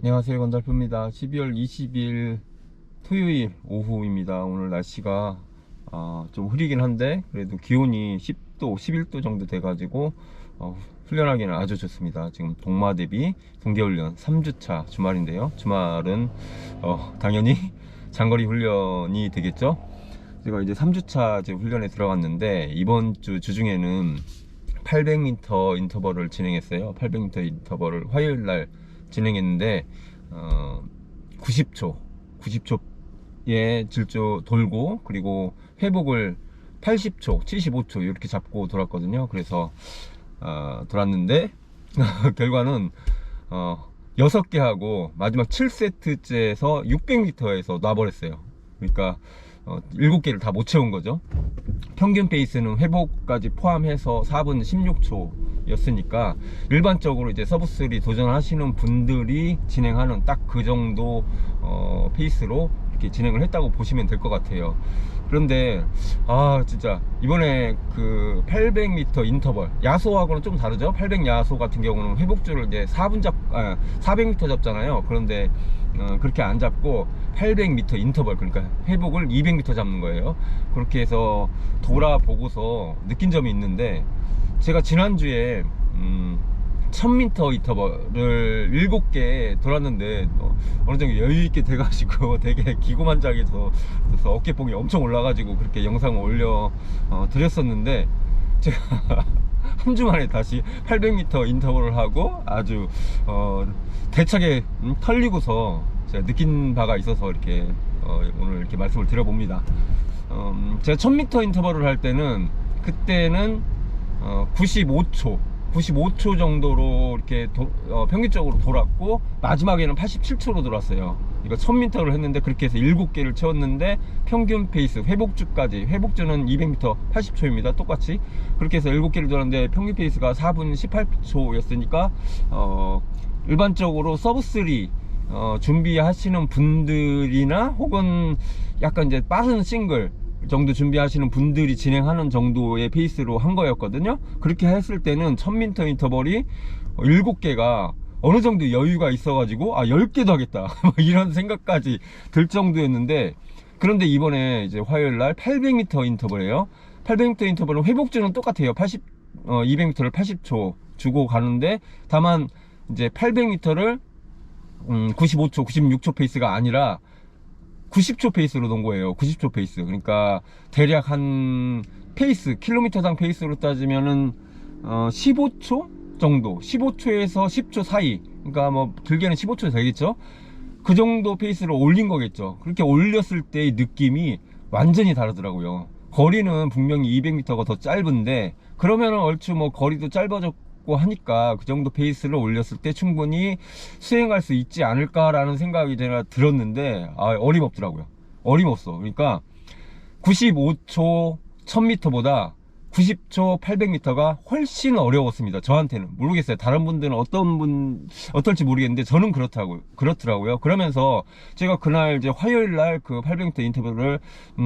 안녕하세요, 건달프입니다. 12월 20일 토요일 오후입니다. 오늘 날씨가 좀 흐리긴 한데 그래도 기온이 10도 11도 정도 돼 가지고 훈련하기는 아주 좋습니다. 지금 동마대비 동계훈련 3주차 주말인데요, 주말은 당연히 장거리 훈련이 되겠죠. 제가 이제 3주차 훈련에 들어갔는데, 이번 주 주중에는 800m 인터벌을 진행했어요. 800m 인터벌을 화요일날 진행했는데 90초의 질주 돌고, 그리고 회복을 80초 75초 이렇게 잡고 돌았거든요. 그래서 돌았는데 결과는 6개 하고 마지막 7세트째에서 600m에서 놔버렸어요. 그러니까 7개를 다 못 채운 거죠. 평균 페이스는 회복까지 포함해서 4분 16초 였으니까 일반적으로 이제 서브3 도전하시는 분들이 진행하는 딱 그 정도 페이스로 이렇게 진행을 했다고 보시면 될 것 같아요. 그런데 진짜 이번에 그 800m 인터벌 야소하고는 좀 다르죠. 800 야소 같은 경우는 회복줄을 이제 400m 잡잖아요. 그런데 그렇게 안 잡고 800m 인터벌, 그러니까 회복을 200m 잡는 거예요. 그렇게 해서 돌아보고서 느낀 점이 있는데, 제가 지난주에 1000m 인터벌을 7개 돌았는데 어느 정도 여유있게 돼가지고 되게 기고만장해서 어깨뽕이 엄청 올라가지고 그렇게 영상을 올려 드렸었는데, 제가 한 주 만에 다시 800m 인터벌을 하고 아주 대차게 털리고서 제가 느낀 바가 있어서 이렇게 오늘 이렇게 말씀을 드려봅니다. 제가 1000m 인터벌을 할 때는 그때는 95초 정도로 이렇게 평균적으로 돌았고, 마지막에는 87초로 돌았어요. 이거 1000m를 했는데 그렇게 해서 7개를 채웠는데, 평균 페이스 회복주까지, 회복주는 200m 80초입니다 똑같이. 그렇게 해서 7개를 돌았는데 평균 페이스가 4분 18초 였으니까 일반적으로 서브3 준비하시는 분들이나 혹은 약간 이제 빠른 싱글 정도 준비하시는 분들이 진행하는 정도의 페이스로 한 거였거든요. 그렇게 했을 때는 1000m 인터벌이 7개가 어느 정도 여유가 있어가지고 10개도 하겠다 이런 생각까지 들 정도였는데, 그런데 이번에 이제 화요일날 800m 인터벌이에요. 800m 인터벌은 회복주는 똑같아요. 200m를 80초 주고 가는데, 다만 이제 800m를 95초 96초 페이스가 아니라 90초 페이스로 놓은 거예요. 90초 페이스. 그러니까 대략 한 페이스, 킬로미터당 페이스로 따지면은 15초 정도, 15초에서 10초 사이, 그러니까 뭐 길게는 15초 되겠죠. 그 정도 페이스로 올린 거겠죠. 그렇게 올렸을 때의 느낌이 완전히 다르더라고요. 거리는 분명히 200m가 더 짧은데, 그러면은 얼추 뭐 거리도 짧아졌고 하니까 그 정도 페이스를 올렸을 때 충분히 수행할 수 있지 않을까라는 생각이 제가 들었는데, 어림없더라고요. 어림없어. 그러니까 95초 1000m보다 90초 800m가 훨씬 어려웠습니다. 저한테는. 모르겠어요. 다른 분들은 어떨지 모르겠는데 저는 그렇더라고요. 그러면서 제가 그날 이제 화요일 날 그 800m 인터뷰를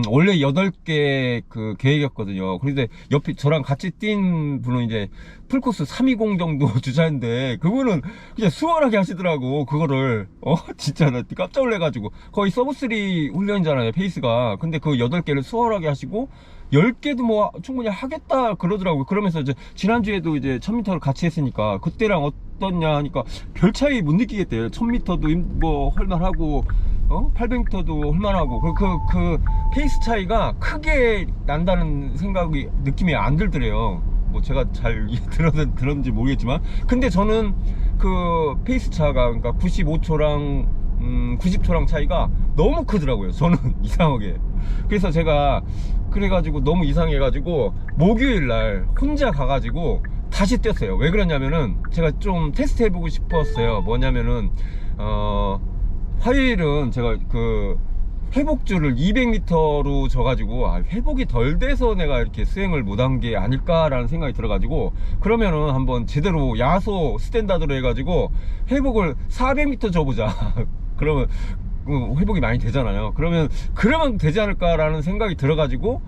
원래 8개 그 계획이었거든요. 그런데 옆에 저랑 같이 뛴 분은 이제 풀코스 320 정도 주자인데, 그분은 그냥 수월하게 하시더라고. 그거를 진짜 나 깜짝 놀래가지고. 거의 서브3 훈련이잖아요, 페이스가. 근데 그 8개를 수월하게 하시고 10개도 뭐 충분히 하겠다 그러더라고요. 그러면서 이제 지난주에도 이제 1000m를 같이 했으니까 그때랑 어떻냐 하니까 별 차이 못 느끼겠대요. 1000m도 뭐 할만하고 800m도 할만하고 그 페이스 차이가 크게 난다는 느낌이 안 들더래요. 뭐 제가 잘 들었는지 모르겠지만, 근데 저는 그 페이스 차가, 그러니까 95초랑 90초랑 차이가 너무 크더라고요. 저는 이상하게. 그래서 제가 그래가지고 너무 이상해가지고 목요일날 혼자 가가지고 다시 뛰었어요. 왜 그러냐면은 제가 좀 테스트 해보고 싶었어요. 뭐냐면은 화요일은 제가 그 회복주를 200m로 져가지고 회복이 덜 돼서 내가 이렇게 수행을 못한 게 아닐까라는 생각이 들어가지고, 그러면은 한번 제대로 야소 스탠다드로 해가지고 회복을 400m 져보자 그러면 회복이 많이 되잖아요. 그러면 되지 않을까라는 생각이 들어가지고,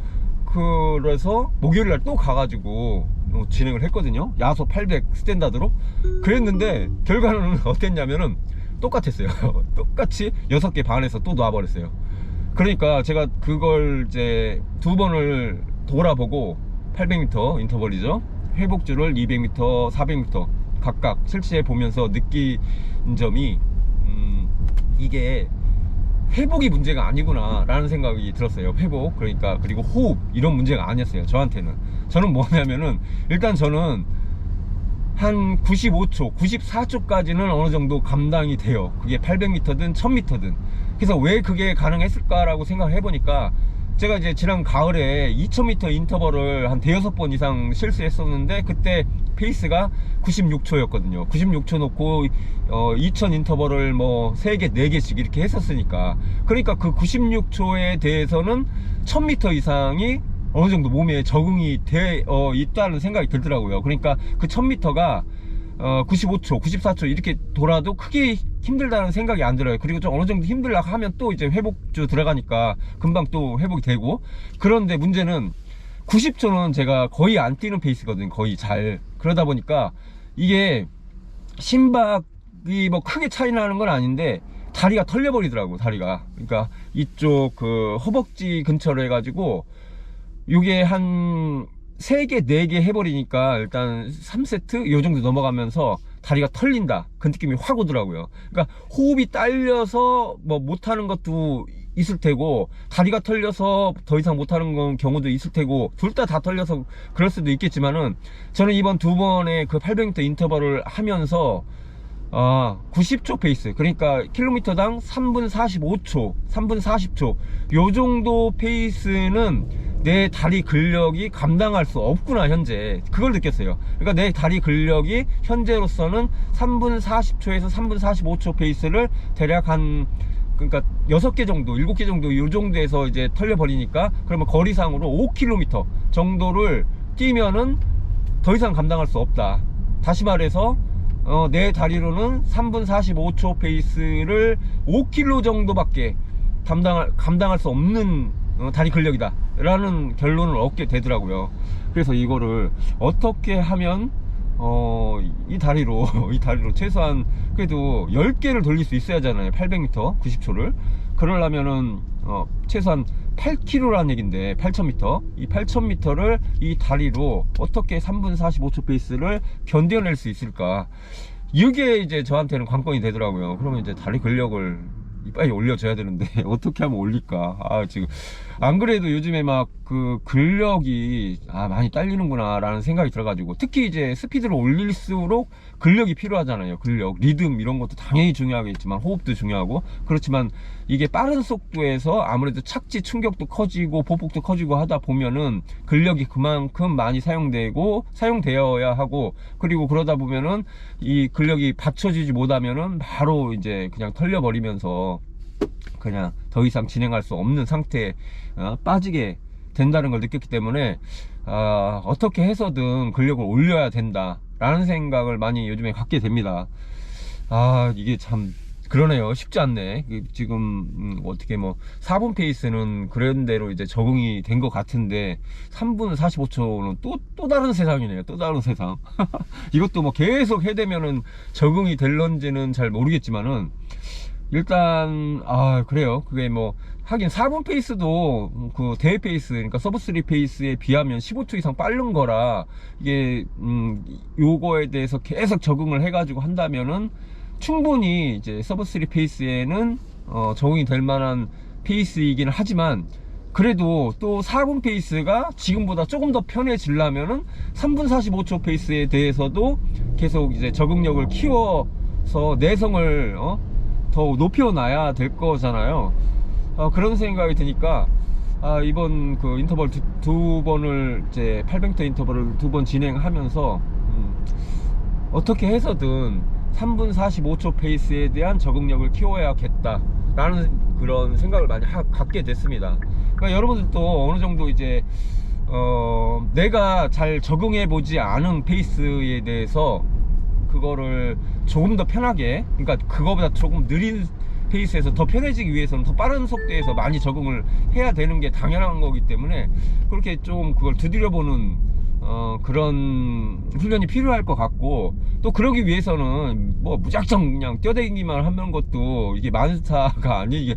그래서 목요일날 또 가가지고 진행을 했거든요. 야소 800 스탠다드로. 그랬는데 결과는 어땠냐면은 똑같았어요. 똑같이 6개 반에서 또 놔버렸어요. 그러니까 제가 그걸 이제 2번을 돌아보고 800m 인터벌이죠. 회복주를 200m, 400m 각각 실시해 보면서 느낀 점이 이게 회복이 문제가 아니구나 라는 생각이 들었어요. 회복, 그러니까 그리고 호흡 이런 문제가 아니었어요. 저한테는. 저는 뭐냐면은 일단 저는 한 95초, 94초까지는 어느 정도 감당이 돼요. 그게 800m든 1000m든. 그래서 왜 그게 가능했을까라고 생각을 해보니까 제가 이제 지난 가을에 2000m 인터벌을 한 대여섯 번 이상 실수했었는데 그때 페이스가 96초였거든요. 96초 놓고 2000 인터벌을 뭐 3개, 4개씩 이렇게 했었으니까. 그러니까 그 96초에 대해서는 1000m 이상이 어느 정도 몸에 적응이 돼 있다는 생각이 들더라고요. 그러니까 그 1000m가 95초, 94초 이렇게 돌아도 크게 힘들다는 생각이 안 들어요. 그리고 좀 어느 정도 힘들라고 하면 또 이제 회복주 들어가니까 금방 또 회복이 되고. 그런데 문제는 90초는 제가 거의 안 뛰는 페이스거든요. 거의 잘. 그러다 보니까 이게 심박이 뭐 크게 차이 나는 건 아닌데 다리가 털려버리더라고, 다리가. 그러니까 이쪽 그 허벅지 근처로 해가지고 이게 한 3개, 4개 해버리니까 일단 3세트 요 정도 넘어가면서 다리가 털린다, 그 느낌이 확 오더라고요. 그러니까 호흡이 딸려서 뭐 못하는 것도 있을 테고, 다리가 털려서 더 이상 못하는 건 경우도 있을 테고, 둘 다 털려서 그럴 수도 있겠지만은 저는 이번 2번의 그 800m 인터벌을 하면서 90초 페이스, 그러니까 킬로미터당 3분 45초, 3분 40초 요 정도 페이스는 내 다리 근력이 감당할 수 없구나, 현재. 그걸 느꼈어요. 그러니까 내 다리 근력이 현재로서는 3분 40초에서 3분 45초 페이스를 대략 그러니까 6개 정도, 7개 정도 요 정도에서 이제 털려버리니까, 그러면 거리상으로 5km 정도를 뛰면은 더 이상 감당할 수 없다. 다시 말해서 내 다리로는 3분 45초 페이스를 5km 정도밖에 감당할 수 없는 다리 근력이다 라는 결론을 얻게 되더라고요. 그래서 이거를 어떻게 하면 이 다리로 최소한 그래도 10개를 돌릴 수 있어야 하잖아요. 800m 90초를 그러려면은 최소한 8km라는 얘긴데, 8000m, 이 8000m를 이 다리로 어떻게 3분 45초 페이스를 견뎌낼 수 있을까, 이게 이제 저한테는 관건이 되더라고요. 그러면 이제 다리 근력을 빨리 올려줘야 되는데 어떻게 하면 올릴까. 지금 안 그래도 요즘에 막 그 근력이 많이 딸리는구나 라는 생각이 들어가지고, 특히 이제 스피드를 올릴수록 근력이 필요하잖아요. 근력, 리듬 이런 것도 당연히 중요하겠지만 호흡도 중요하고, 그렇지만 이게 빠른 속도에서 아무래도 착지 충격도 커지고 보폭도 커지고 하다 보면은 근력이 그만큼 많이 사용되어야 하고, 그리고 그러다 보면은 이 근력이 받쳐주지 못하면은 바로 이제 그냥 털려버리면서 그냥 더 이상 진행할 수 없는 상태에 빠지게 된다는 걸 느꼈기 때문에 어떻게 해서든 근력을 올려야 된다 라는 생각을 많이 요즘에 갖게 됩니다. 이게 참 그러네요. 쉽지 않네. 지금 어떻게 뭐 4분 페이스는 그런 대로 이제 적응이 된 것 같은데 3분 45초는 또 다른 세상이네요. 또 다른 세상. 이것도 뭐 계속 해대면은 적응이 될런지는 잘 모르겠지만은, 일단 그래요. 그게 뭐 하긴 4분 페이스도 그 대회 페이스, 그러니까 서브3 페이스에 비하면 15초 이상 빠른 거라, 이게 요거에 대해서 계속 적응을 해가지고 한다면은 충분히 이제 서브3 페이스에는 적응이 될 만한 페이스이긴 하지만, 그래도 또 4분 페이스가 지금보다 조금 더 편해지려면은 3분 45초 페이스에 대해서도 계속 이제 적응력을 키워서 내성을 더 높여놔야 될 거잖아요. 그런 생각이 드니까 이번 그 인터벌 두 번을 이제 800m 인터벌을 2번 진행하면서 어떻게 해서든 3분 45초 페이스에 대한 적응력을 키워야겠다 라는 그런 생각을 많이 갖게 됐습니다. 그러니까 여러분들도 어느 정도 이제 내가 잘 적응해 보지 않은 페이스에 대해서 그거를 조금 더 편하게, 그러니까 그거보다 조금 느린 페이스에서 더 편해지기 위해서는 더 빠른 속도에서 많이 적응을 해야 되는 게 당연한 거기 때문에, 그렇게 좀 그걸 두드려보는 그런 훈련이 필요할 것 같고, 또 그러기 위해서는 뭐 무작정 그냥 뛰어다니기만 하는 것도 이게 만사가 이게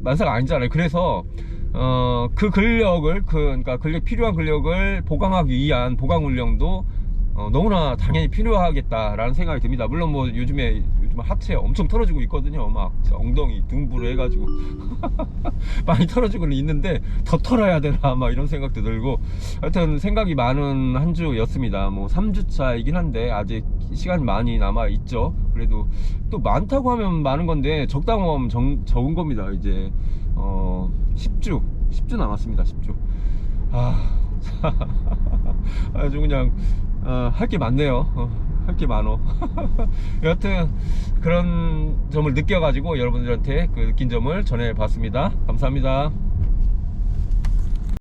만사가 아니잖아요. 그래서 그 근력을 그러니까 필요한 근력을 보강하기 위한 보강 훈련도 너무나 당연히 필요하겠다라는 생각이 듭니다. 물론 뭐 요즘 하체 엄청 털어지고 있거든요. 막 엉덩이 둥부를 해가지고 많이 털어지고는 있는데 더 털어야 되나 막 이런 생각도 들고, 하여튼 생각이 많은 한 주였습니다. 뭐 3주차이긴 한데 아직 시간이 많이 남아 있죠. 그래도 또 많다고 하면 많은 건데 적다고 하면 적은 겁니다. 이제 10주 남았습니다. 10주. 아주 그냥 할 게 많네요. 할 게 많어. 여하튼 그런 점을 느껴가지고 여러분들한테 그 느낀 점을 전해봤습니다. 감사합니다.